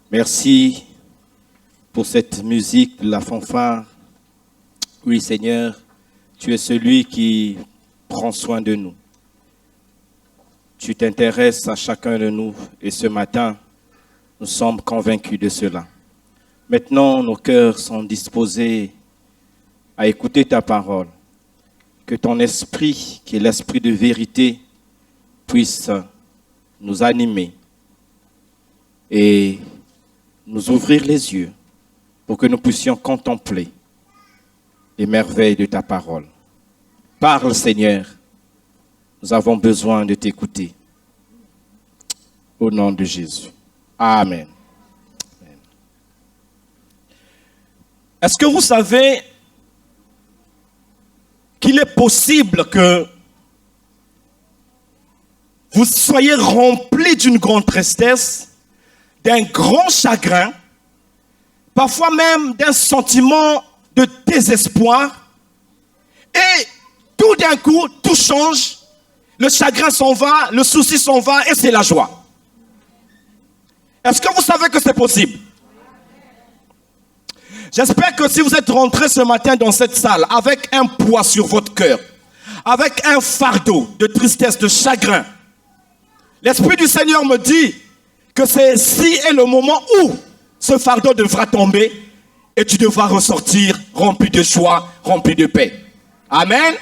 Merci pour cette musique, la fanfare. Oui, Seigneur, tu es celui qui prend soin de nous. Tu t'intéresses à chacun de nous et ce matin, nous sommes convaincus de cela. Maintenant, nos cœurs sont disposés à écouter ta parole. Que ton esprit, qui est l'esprit de vérité, puisse nous animer et nous ouvrir les yeux pour que nous puissions contempler les merveilles de ta parole. Parle, Seigneur, nous avons besoin de t'écouter. Au nom de Jésus. Amen. Est-ce que vous savez qu'il est possible que vous soyez rempli d'une grande tristesse, d'un grand chagrin, parfois même d'un sentiment de désespoir, et tout d'un coup, tout change, le chagrin s'en va, le souci s'en va, et c'est la joie. Est-ce que vous savez que c'est possible? J'espère que si vous êtes rentré ce matin dans cette salle avec un poids sur votre cœur, avec un fardeau de tristesse, de chagrin, l'Esprit du Seigneur me dit que ceci est le moment où ce fardeau devra tomber et tu devras ressortir rempli de joie, rempli de paix. Amen.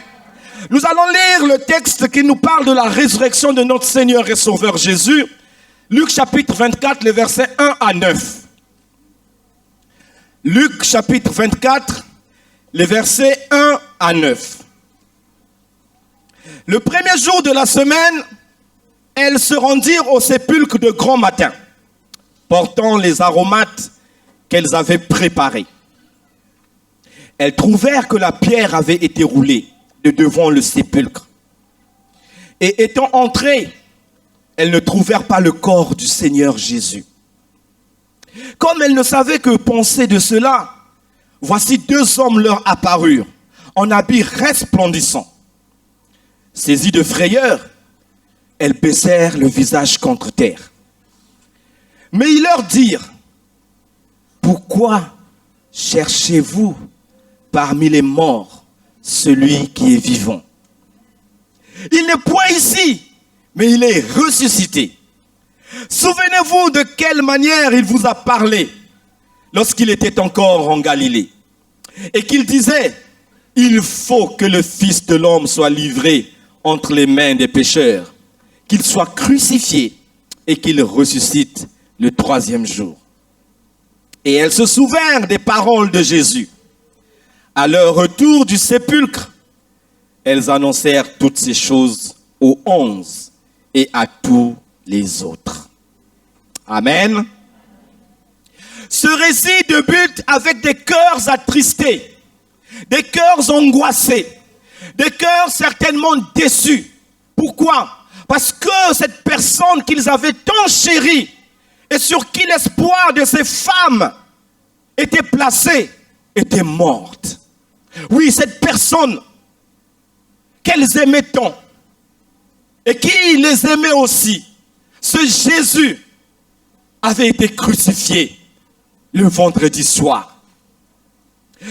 Nous allons lire le texte qui nous parle de la résurrection de notre Seigneur et Sauveur Jésus. Luc chapitre 24, les versets 1 à 9. Luc chapitre 24, les versets 1 à 9. Le premier jour de la semaine, elles se rendirent au sépulcre de grand matin, portant les aromates qu'elles avaient préparés. Elles trouvèrent que la pierre avait été roulée de devant le sépulcre. Et étant entrées, elles ne trouvèrent pas le corps du Seigneur Jésus. Comme elles ne savaient que penser de cela, voici deux hommes leur apparurent, en habits resplendissants. Saisies de frayeur, elles baissèrent le visage contre terre. Mais ils leur dirent, « Pourquoi cherchez-vous parmi les morts celui qui est vivant? Il n'est point ici, mais il est ressuscité. Souvenez-vous de quelle manière il vous a parlé lorsqu'il était encore en Galilée. Et qu'il disait, il faut que le Fils de l'homme soit livré entre les mains des pécheurs, qu'il soit crucifié et qu'il ressuscite le troisième jour. Et elles se souvinrent des paroles de Jésus. À leur retour du sépulcre, elles annoncèrent toutes ces choses aux 11 et à tous les autres. Amen. Ce récit débute avec des cœurs attristés, des cœurs angoissés, des cœurs certainement déçus. Pourquoi? Parce que cette personne qu'ils avaient tant chérie et sur qui l'espoir de ces femmes était placé, était morte. Oui, cette personne qu'elles aimaient tant et qui les aimait aussi, ce Jésus avait été crucifié le vendredi soir.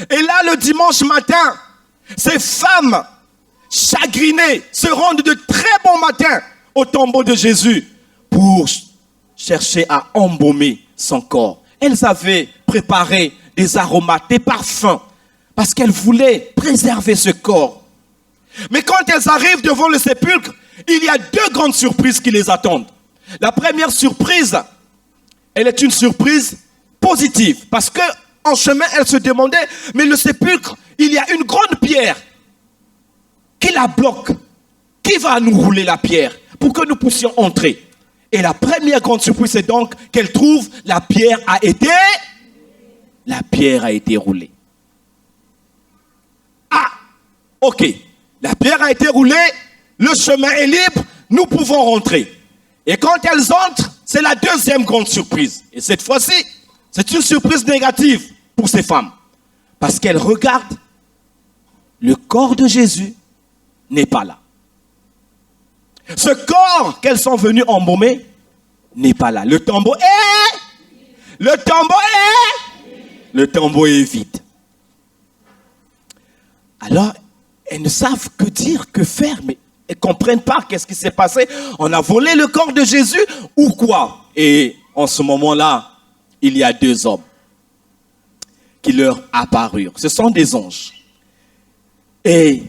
Et là, le dimanche matin, ces femmes chagrinées se rendent de très bon matin au tombeau de Jésus pour chercher à embaumer son corps. Elles avaient préparé des aromates, des parfums, parce qu'elles voulaient préserver ce corps. Mais quand elles arrivent devant le sépulcre, il y a deux grandes surprises qui les attendent. La première surprise, elle est une surprise positive, parce que en chemin, elles se demandaient, mais le sépulcre, il y a une grande pierre qui la bloque. Qui va nous rouler la pierre pour que nous puissions entrer? Et la première grande surprise, c'est donc qu'elles trouvent la pierre a été roulée. Ah, ok. La pierre a été roulée, le chemin est libre, nous pouvons rentrer. Et quand elles entrent, c'est la deuxième grande surprise. Et cette fois-ci, c'est une surprise négative pour ces femmes. Parce qu'elles regardent, le corps de Jésus n'est pas là. Ce corps qu'elles sont venues embaumer n'est pas là. Le tombeau est Le tombeau est vide. Alors, elles ne savent que dire, que faire, mais elles ne comprennent pas qu'est-ce qui s'est passé. On a volé le corps de Jésus ou quoi? Et en ce moment-là, il y a 2 hommes qui leur apparurent. Ce sont des anges. Et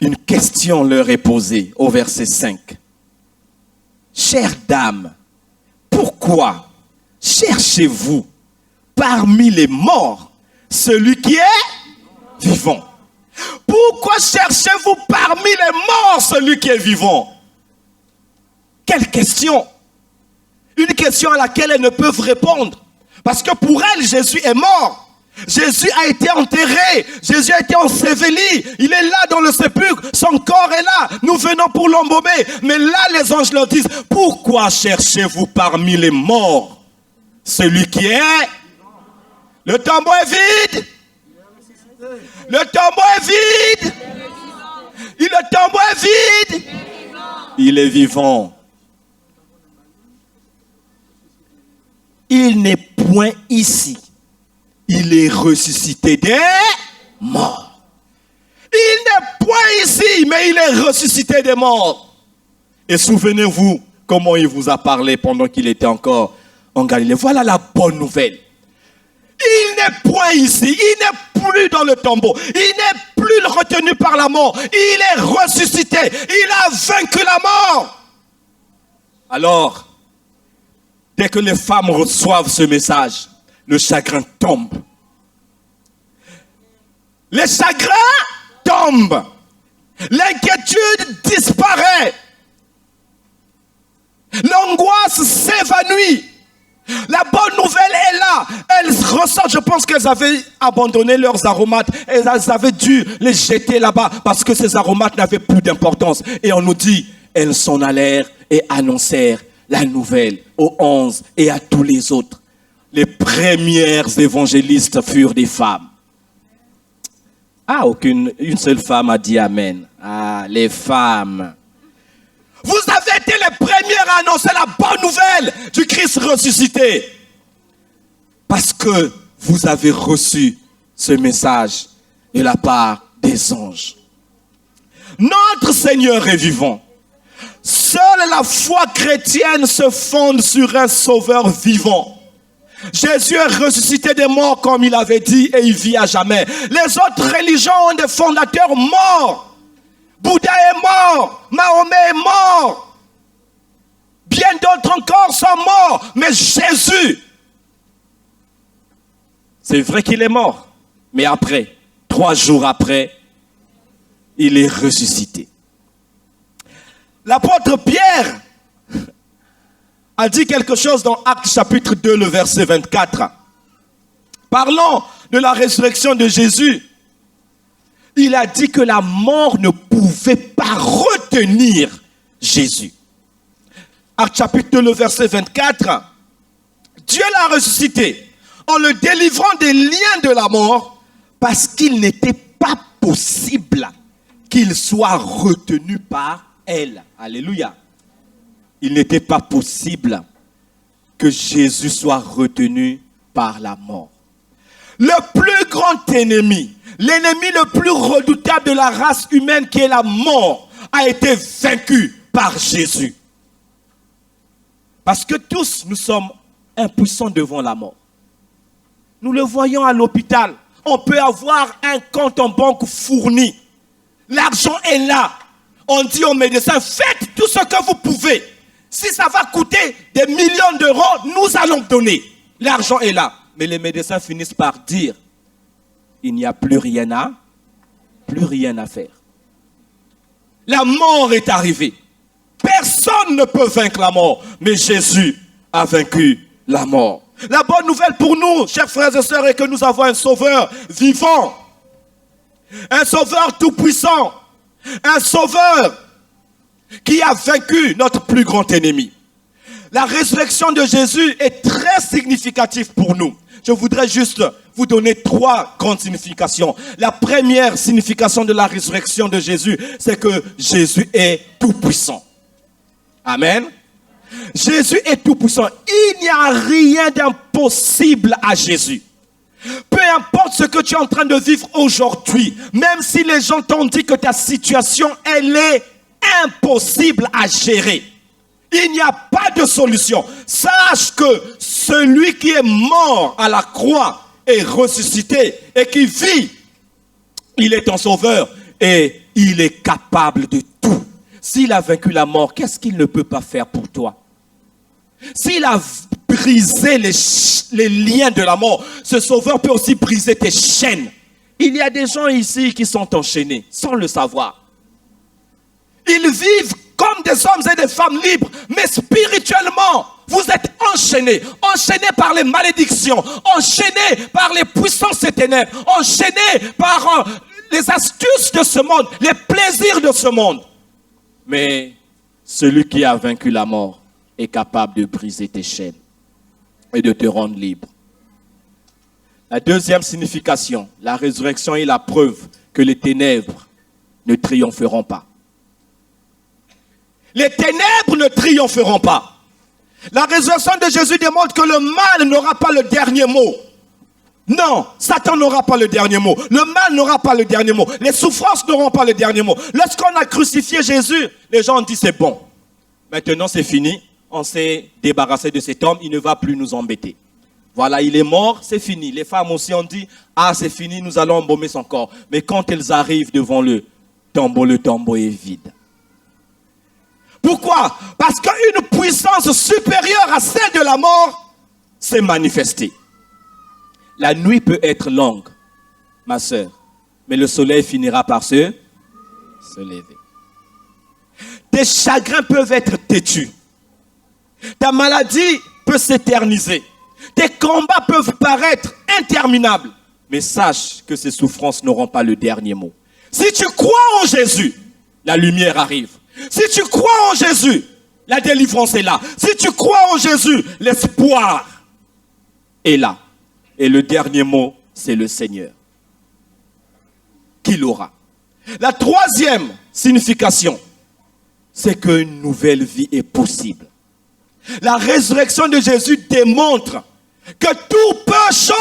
une question leur est posée au verset 5. Chère dame, pourquoi cherchez-vous parmi les morts celui qui est vivant? Pourquoi cherchez-vous parmi les morts celui qui est vivant? Quelle question! Une question à laquelle elles ne peuvent répondre. Parce que pour elles, Jésus est mort. Jésus a été enterré. Jésus a été enseveli. Il est là dans le sépulcre. Son corps est là. Nous venons pour l'embaumer. Mais là, les anges leur disent, pourquoi cherchez-vous parmi les morts celui qui est? Le tombeau est vide. Le tombeau est vide. Le tombeau est vide. Il est vivant. Il n'est point ici. Il est ressuscité des morts. Il n'est point ici, mais il est ressuscité des morts. Et souvenez-vous comment il vous a parlé pendant qu'il était encore en Galilée. Voilà la bonne nouvelle. Il n'est point ici, il n'est plus dans le tombeau, il n'est plus retenu par la mort, il est ressuscité, il a vaincu la mort. Alors, dès que les femmes reçoivent ce message, le chagrin tombe. Le chagrin tombe. L'inquiétude disparaît. L'angoisse s'évanouit. La bonne nouvelle est là. Elles ressortent. Je pense qu'elles avaient abandonné leurs aromates. Elles avaient dû les jeter là-bas parce que ces aromates n'avaient plus d'importance. Et on nous dit, elles s'en allèrent et annoncèrent la nouvelle aux 11 et à tous les autres. Les premières évangélistes furent des femmes. Ah, une seule femme a dit Amen. Ah, les femmes. Vous avez été les premières à annoncer la bonne nouvelle du Christ ressuscité. Parce que vous avez reçu ce message de la part des anges. Notre Seigneur est vivant. Seule la foi chrétienne se fonde sur un sauveur vivant. Jésus est ressuscité des morts comme il avait dit et il vit à jamais. Les autres religions ont des fondateurs morts. Bouddha est mort, Mahomet est mort. Bien d'autres encore sont morts. Mais Jésus, c'est vrai qu'il est mort. Mais après, 3 jours après, il est ressuscité. L'apôtre Pierre a dit quelque chose dans Actes chapitre 2, le verset 24. Parlant de la résurrection de Jésus, il a dit que la mort ne pouvait pas retenir Jésus. Actes chapitre 2, le verset 24. Dieu l'a ressuscité en le délivrant des liens de la mort parce qu'il n'était pas possible qu'il soit retenu par elle. Alléluia. Il n'était pas possible que Jésus soit retenu par la mort. Le plus grand ennemi, l'ennemi le plus redoutable de la race humaine qui est la mort, a été vaincu par Jésus. Parce que tous, nous sommes impuissants devant la mort. Nous le voyons à l'hôpital. On peut avoir un compte en banque fourni. L'argent est là. On dit aux médecins, faites tout ce que vous pouvez. Si ça va coûter des millions d'euros, nous allons donner. L'argent est là. Mais les médecins finissent par dire, il n'y a plus rien à faire. La mort est arrivée. Personne ne peut vaincre la mort. Mais Jésus a vaincu la mort. La bonne nouvelle pour nous, chers frères et sœurs, est que nous avons un sauveur vivant. Un sauveur tout-puissant. Un sauveur qui a vaincu notre plus grand ennemi. La résurrection de Jésus est très significative pour nous. Je voudrais juste vous donner 3 grandes significations. La première signification de la résurrection de Jésus, c'est que Jésus est tout puissant. Amen. Jésus est tout puissant. Il n'y a rien d'impossible à Jésus. Peu importe ce que tu es en train de vivre aujourd'hui, même si les gens t'ont dit que ta situation, elle est impossible à gérer. Il n'y a pas de solution. Sache que celui qui est mort à la croix est ressuscité et qui vit, il est ton sauveur et il est capable de tout. S'il a vaincu la mort, qu'est-ce qu'il ne peut pas faire pour toi? S'il a brisé les liens de la mort, ce sauveur peut aussi briser tes chaînes. Il y a des gens ici qui sont enchaînés sans le savoir. Ils vivent comme des hommes et des femmes libres, mais spirituellement, vous êtes enchaînés. Enchaînés par les malédictions, enchaînés par les puissances des ténèbres, enchaînés par les astuces de ce monde, les plaisirs de ce monde. Mais celui qui a vaincu la mort est capable de briser tes chaînes et de te rendre libre. La deuxième signification, la résurrection est la preuve que les ténèbres ne triompheront pas. Les ténèbres ne triompheront pas. La résurrection de Jésus démontre que le mal n'aura pas le dernier mot. Non, Satan n'aura pas le dernier mot. Le mal n'aura pas le dernier mot. Les souffrances n'auront pas le dernier mot. Lorsqu'on a crucifié Jésus, les gens ont dit c'est bon. Maintenant c'est fini. On s'est débarrassé de cet homme. Il ne va plus nous embêter. Voilà, il est mort, c'est fini. Les femmes aussi ont dit, ah c'est fini, nous allons embaumer son corps. Mais quand elles arrivent devant le tombeau est vide. Pourquoi? Parce qu'une puissance supérieure à celle de la mort s'est manifestée. La nuit peut être longue, ma sœur, mais le soleil finira par se lever. Tes chagrins peuvent être têtus. Ta maladie peut s'éterniser. Tes combats peuvent paraître interminables. Mais sache que ces souffrances n'auront pas le dernier mot. Si tu crois en Jésus, la lumière arrive. Si tu crois en Jésus, la délivrance est là. Si tu crois en Jésus, l'espoir est là. Et le dernier mot, c'est le Seigneur. Qui l'aura? La troisième signification, c'est qu'une nouvelle vie est possible. La résurrection de Jésus démontre que tout peut changer,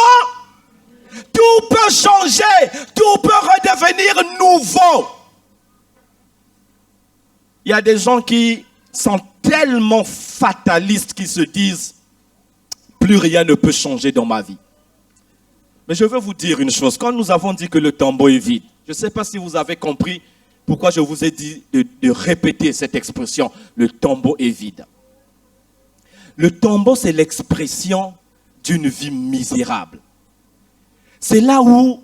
tout peut redevenir nouveau. Il y a des gens qui sont tellement fatalistes qu'ils se disent « plus rien ne peut changer dans ma vie ». Mais je veux vous dire une chose, quand nous avons dit que le tombeau est vide, je ne sais pas si vous avez compris pourquoi je vous ai dit de répéter cette expression, le tombeau est vide. Le tombeau, c'est l'expression d'une vie misérable. C'est là où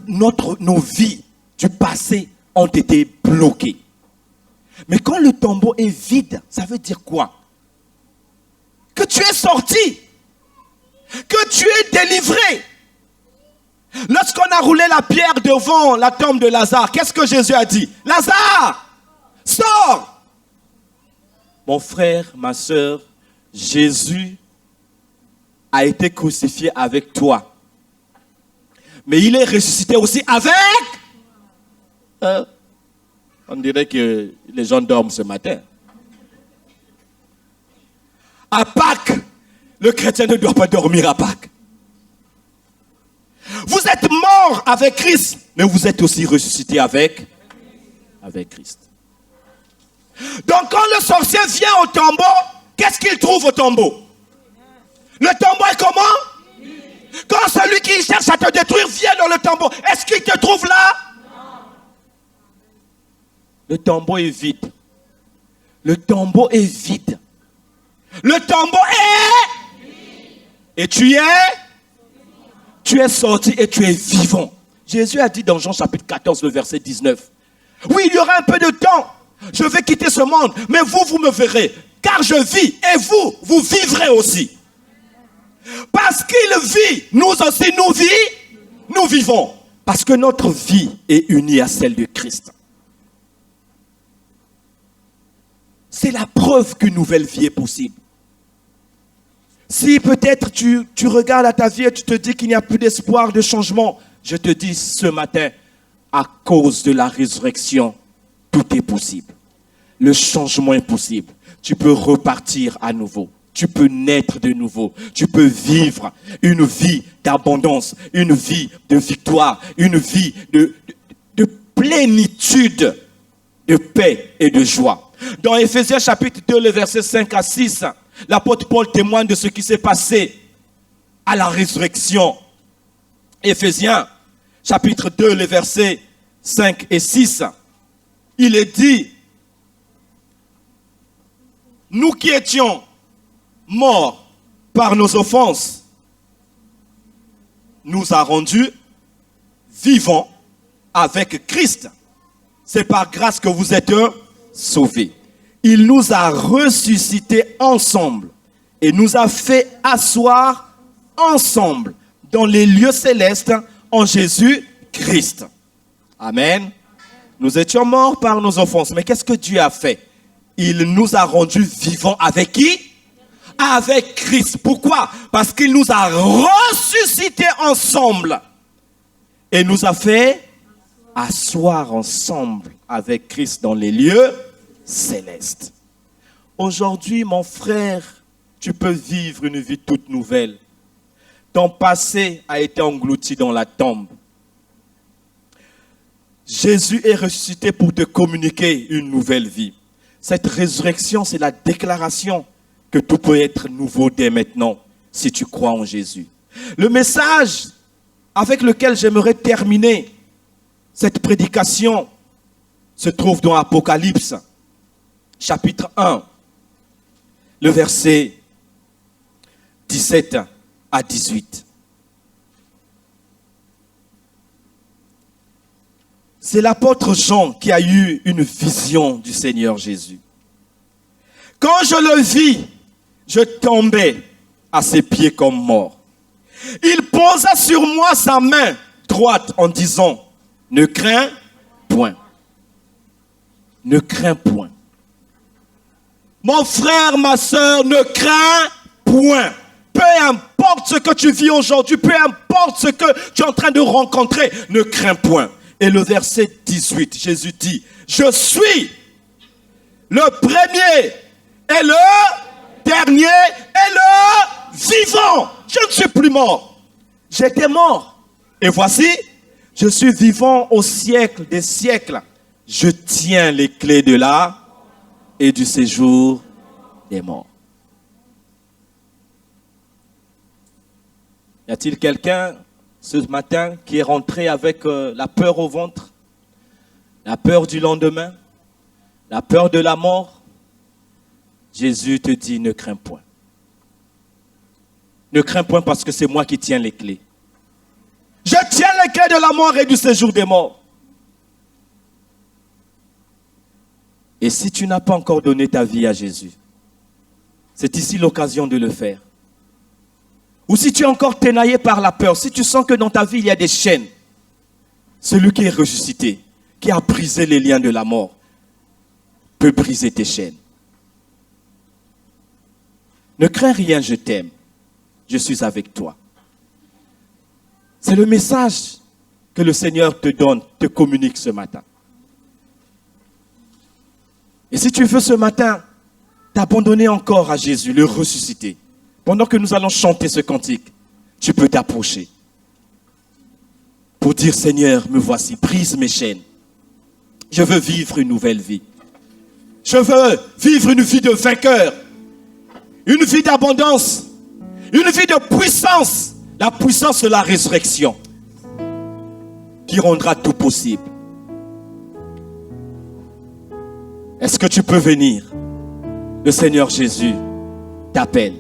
nos vies du passé ont été bloquées. Mais quand le tombeau est vide, ça veut dire quoi? Que tu es sorti, que tu es délivré. Lorsqu'on a roulé la pierre devant la tombe de Lazare, qu'est-ce que Jésus a dit? Lazare, sors! Mon frère, ma sœur, Jésus a été crucifié avec toi. Mais il est ressuscité aussi avec... on dirait que les gens dorment ce matin. À Pâques, le chrétien ne doit pas dormir à Pâques. Vous êtes mort avec Christ, mais vous êtes aussi ressuscité avec Christ. Donc quand le sorcier vient au tombeau, qu'est-ce qu'il trouve au tombeau? Le tombeau est comment? Quand celui qui cherche à te détruire vient dans le tombeau, est-ce qu'il te trouve là? Le tombeau est vide. Le tombeau est vide. Le tombeau est vide. Et tu es sorti et tu es vivant. Jésus a dit dans Jean chapitre 14, le verset 19. Oui, il y aura un peu de temps. Je vais quitter ce monde, mais vous me verrez. Car je vis et vous vivrez aussi. Parce qu'il vit, nous aussi nous vivons. Parce que notre vie est unie à celle de Christ. C'est la preuve qu'une nouvelle vie est possible. Si peut-être tu regardes à ta vie et tu te dis qu'il n'y a plus d'espoir de changement, je te dis ce matin, à cause de la résurrection, tout est possible. Le changement est possible. tu peux repartir à nouveau. Tu peux naître de nouveau. Tu peux vivre une vie d'abondance, une vie de victoire, une vie de plénitude, de paix et de joie. Dans Éphésiens chapitre 2, le verset 5 à 6, l'apôtre Paul témoigne de ce qui s'est passé à la résurrection. Éphésiens chapitre 2, les versets 5 et 6, il est dit, nous qui étions morts par nos offenses, nous a rendus vivants avec Christ. C'est par grâce que vous êtes sauvés. Il nous a ressuscités ensemble et nous a fait asseoir ensemble dans les lieux célestes en Jésus-Christ. Amen. Nous étions morts par nos offenses. Mais qu'est-ce que Dieu a fait? Il nous a rendus vivants avec qui? Avec Christ. Pourquoi? Parce qu'il nous a ressuscités ensemble et nous a fait asseoir ensemble avec Christ dans les lieux célestes. Aujourd'hui, mon frère, tu peux vivre une vie toute nouvelle. Ton passé a été englouti dans la tombe. Jésus est ressuscité pour te communiquer une nouvelle vie. Cette résurrection, c'est la déclaration que tout peut être nouveau dès maintenant si tu crois en Jésus. Le message avec lequel j'aimerais terminer cette prédication se trouve dans Apocalypse, chapitre 1, le verset 17 à 18. C'est l'apôtre Jean qui a eu une vision du Seigneur Jésus. Quand je le vis, je tombais à ses pieds comme mort. Il posa sur moi sa main droite en disant, ne crains point. Ne crains point. Mon frère, ma soeur, ne crains point. Peu importe ce que tu vis aujourd'hui, peu importe ce que tu es en train de rencontrer, ne crains point. Et le verset 18, Jésus dit, je suis le premier et le dernier et le vivant. Je ne suis plus mort. J'étais mort. Et voici, je suis vivant au siècle des siècles. Je tiens les clés de là et du séjour des morts. Y a-t-il quelqu'un ce matin qui est rentré avec la peur au ventre, la peur du lendemain, la peur de la mort? Jésus te dit, ne crains point. Ne crains point parce que c'est moi qui tiens les clés. Je tiens les clés de la mort et du séjour des morts. Et si tu n'as pas encore donné ta vie à Jésus, c'est ici l'occasion de le faire. Ou si tu es encore ténaillé par la peur, si tu sens que dans ta vie il y a des chaînes, celui qui est ressuscité, qui a brisé les liens de la mort, peut briser tes chaînes. Ne crains rien, je t'aime. Je suis avec toi. C'est le message que le Seigneur te donne, te communique ce matin. Et si tu veux ce matin t'abandonner encore à Jésus, le ressusciter, pendant que nous allons chanter ce cantique, tu peux t'approcher pour dire, Seigneur, me voici, brise mes chaînes. Je veux vivre une nouvelle vie. Je veux vivre une vie de vainqueur, une vie d'abondance, une vie de puissance, la puissance de la résurrection qui rendra tout possible. Est-ce que tu peux venir? Le Seigneur Jésus t'appelle.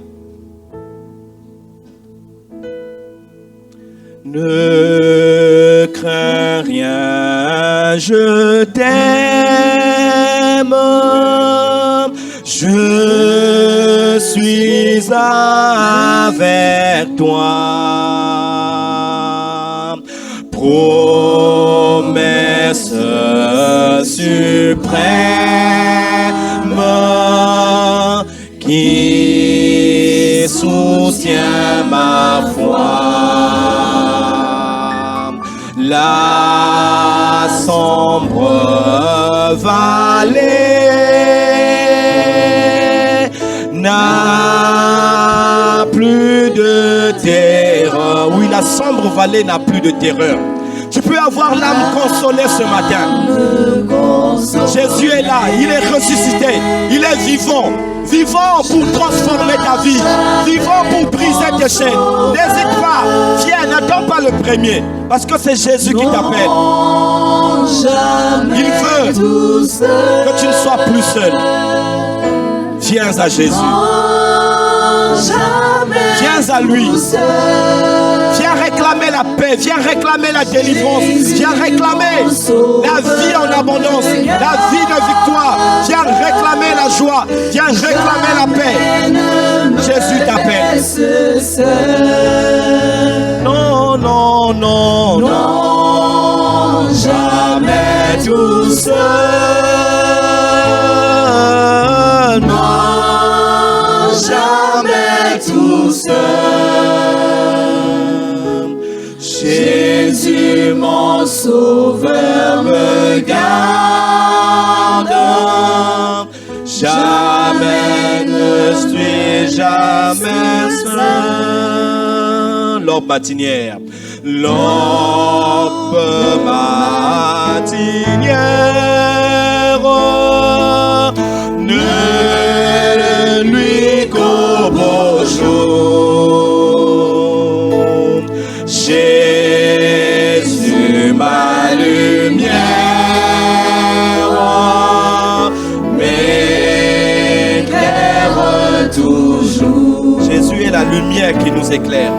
Ne crains rien, je t'aime, je suis avec toi. Promesse suprême qui soutient ma foi. La sombre vallée n'a plus de terreur. Oui, la sombre vallée n'a plus de terreur. Tu peux avoir l'âme consolée ce matin. Jésus est là, il est ressuscité, il est vivant. Vivant pour transformer ta vie, vivant pour briser tes chaînes. N'hésite pas, viens, n'attends pas le premier, parce que c'est Jésus qui t'appelle. Il veut que tu ne sois plus seul. Viens à Jésus. Viens à lui. Viens réclamer la paix. Viens réclamer la délivrance. Viens réclamer la vie en abondance. La vie de victoire. Viens réclamer la joie. Viens réclamer la paix. Jésus t'appelle. Non, non, non, non. Jamais tout seul. Non. Jamais tout seul. Jésus mon sauveur me garde. Jamais ne suis jamais seul. L'aube matinière. L'aube matinière ne lui qu'au beau jour. Jésus ma lumière m'éclaire toujours. Jésus est la lumière qui nous éclaire.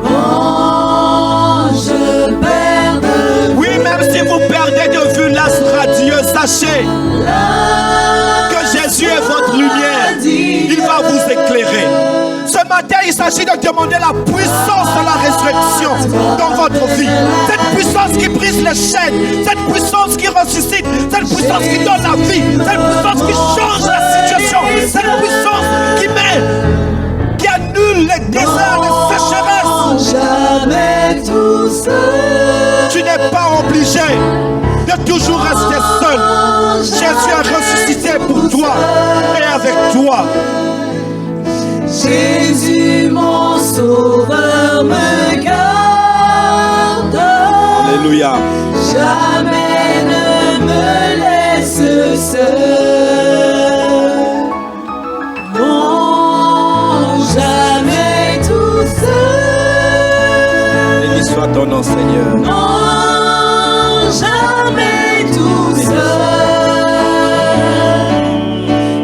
Quand je perds de vue, oui, même si vous perdez de vue l'astre radieux, sachez que Jésus est votre lumière. Il va vous éclairer. Ce matin, il s'agit de demander la puissance de la résurrection dans votre vie. Cette puissance qui brise les chaînes, cette puissance qui ressuscite, cette puissance qui donne la vie, cette puissance qui change la situation, cette puissance qui annule les déserts, les sécheresses. jamais tout seul. Tu n'es pas obligé de toujours rester seul. Jésus a ressuscité pour toi et avec toi. Jésus mon sauveur me garde. Alléluia. Jamais ne me laisse seul. Non, jamais tout seul. Béni soit ton nom, Seigneur. Non, jamais tout seul.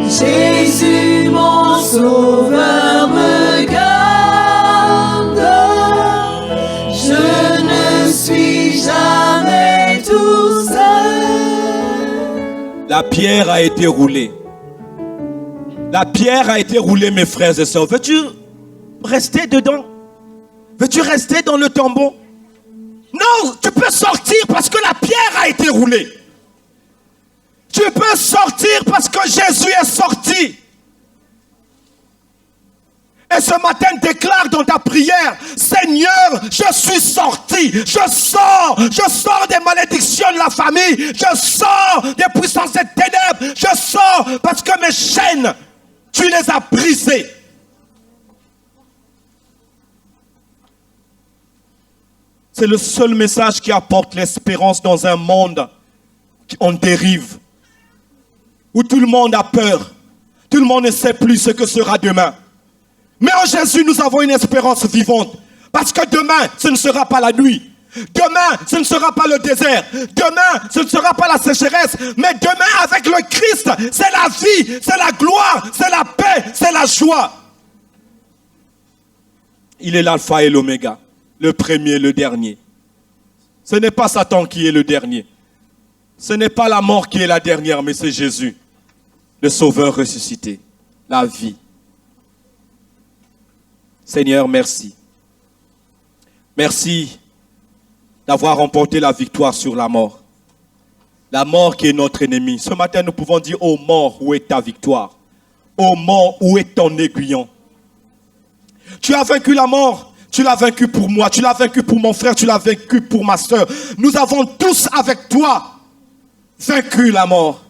Jésus mon sauveur me garde. Je ne suis jamais tout seul. La pierre a été roulée. La pierre a été roulée, mes frères et sœurs. Veux-tu rester dedans? Veux-tu rester dans le tombeau? Non, tu peux sortir parce que la pierre a été roulée. Tu peux sortir parce que Jésus est sorti. Et ce matin, déclare dans ta prière: Seigneur, je suis sorti, je sors des malédictions de la famille, je sors des puissances des ténèbres, je sors parce que mes chaînes, tu les as brisées. C'est le seul message qui apporte l'espérance dans un monde en dérive, où tout le monde a peur, tout le monde ne sait plus ce que sera demain. Mais en Jésus, nous avons une espérance vivante. Parce que demain, ce ne sera pas la nuit. Demain, ce ne sera pas le désert. Demain, ce ne sera pas la sécheresse. Mais demain, avec le Christ, c'est la vie, c'est la gloire, c'est la paix, c'est la joie. Il est l'alpha et l'oméga, le premier, le dernier. Ce n'est pas Satan qui est le dernier. Ce n'est pas la mort qui est la dernière, mais c'est Jésus, le Sauveur ressuscité, la vie. Seigneur, merci. Merci d'avoir remporté la victoire sur la mort. La mort qui est notre ennemi. Ce matin, nous pouvons dire: ô mort, où est ta victoire? Ô mort, où est ton aiguillon? Tu as vaincu la mort. Tu l'as vaincu pour moi. Tu l'as vaincu pour mon frère. Tu l'as vaincu pour ma soeur. Nous avons tous avec toi vaincu la mort.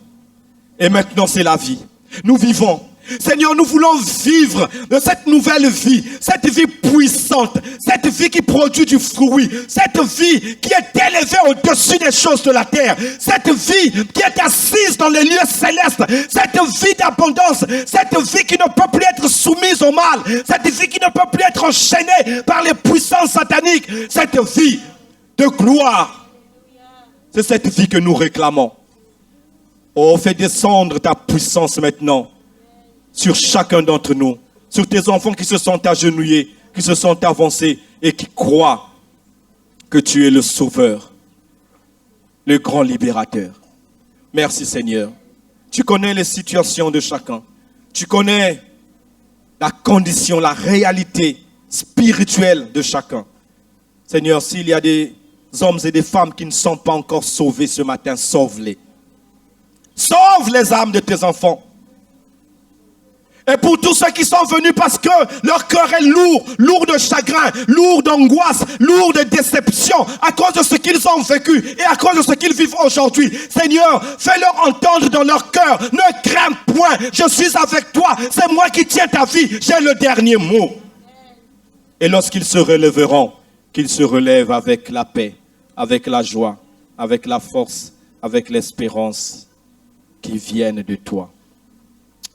Et maintenant, c'est la vie. Nous vivons. Seigneur, nous voulons vivre de cette nouvelle vie, cette vie puissante, cette vie qui produit du fruit, cette vie qui est élevée au-dessus des choses de la terre, cette vie qui est assise dans les lieux célestes, cette vie d'abondance, cette vie qui ne peut plus être soumise au mal, cette vie qui ne peut plus être enchaînée par les puissances sataniques, cette vie de gloire. C'est cette vie que nous réclamons. Oh, fais descendre ta puissance maintenant sur chacun d'entre nous, sur tes enfants qui se sont agenouillés, qui se sont avancés et qui croient que tu es le Sauveur, le grand libérateur. Merci Seigneur. Tu connais les situations de chacun. Tu connais la condition, la réalité spirituelle de chacun. Seigneur, s'il y a des hommes et des femmes qui ne sont pas encore sauvés ce matin, sauve-les. Sauve les âmes de tes enfants. Et pour tous ceux qui sont venus parce que leur cœur est lourd de chagrin, lourd d'angoisse, lourd de déception, à cause de ce qu'ils ont vécu et à cause de ce qu'ils vivent aujourd'hui. Seigneur, fais-leur entendre dans leur cœur, ne crains point, je suis avec toi, c'est moi qui tiens ta vie, j'ai le dernier mot. Et lorsqu'ils se relèveront, qu'ils se relèvent avec la paix, avec la joie, avec la force, avec l'espérance qui viennent de toi.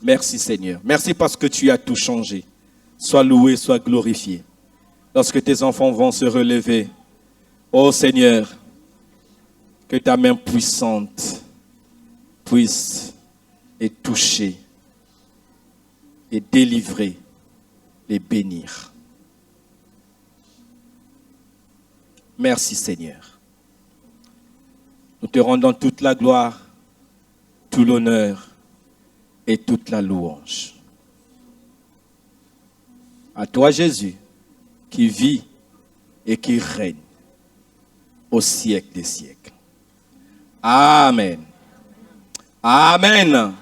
Merci Seigneur. Merci parce que tu as tout changé. Sois loué, sois glorifié. Lorsque tes enfants vont se relever, ô Seigneur, que ta main puissante puisse les toucher, les délivrer, les bénir. Merci Seigneur. Nous te rendons toute la gloire, tout l'honneur et toute la louange. À toi Jésus, qui vit et qui règne au siècle des siècles. Amen. Amen.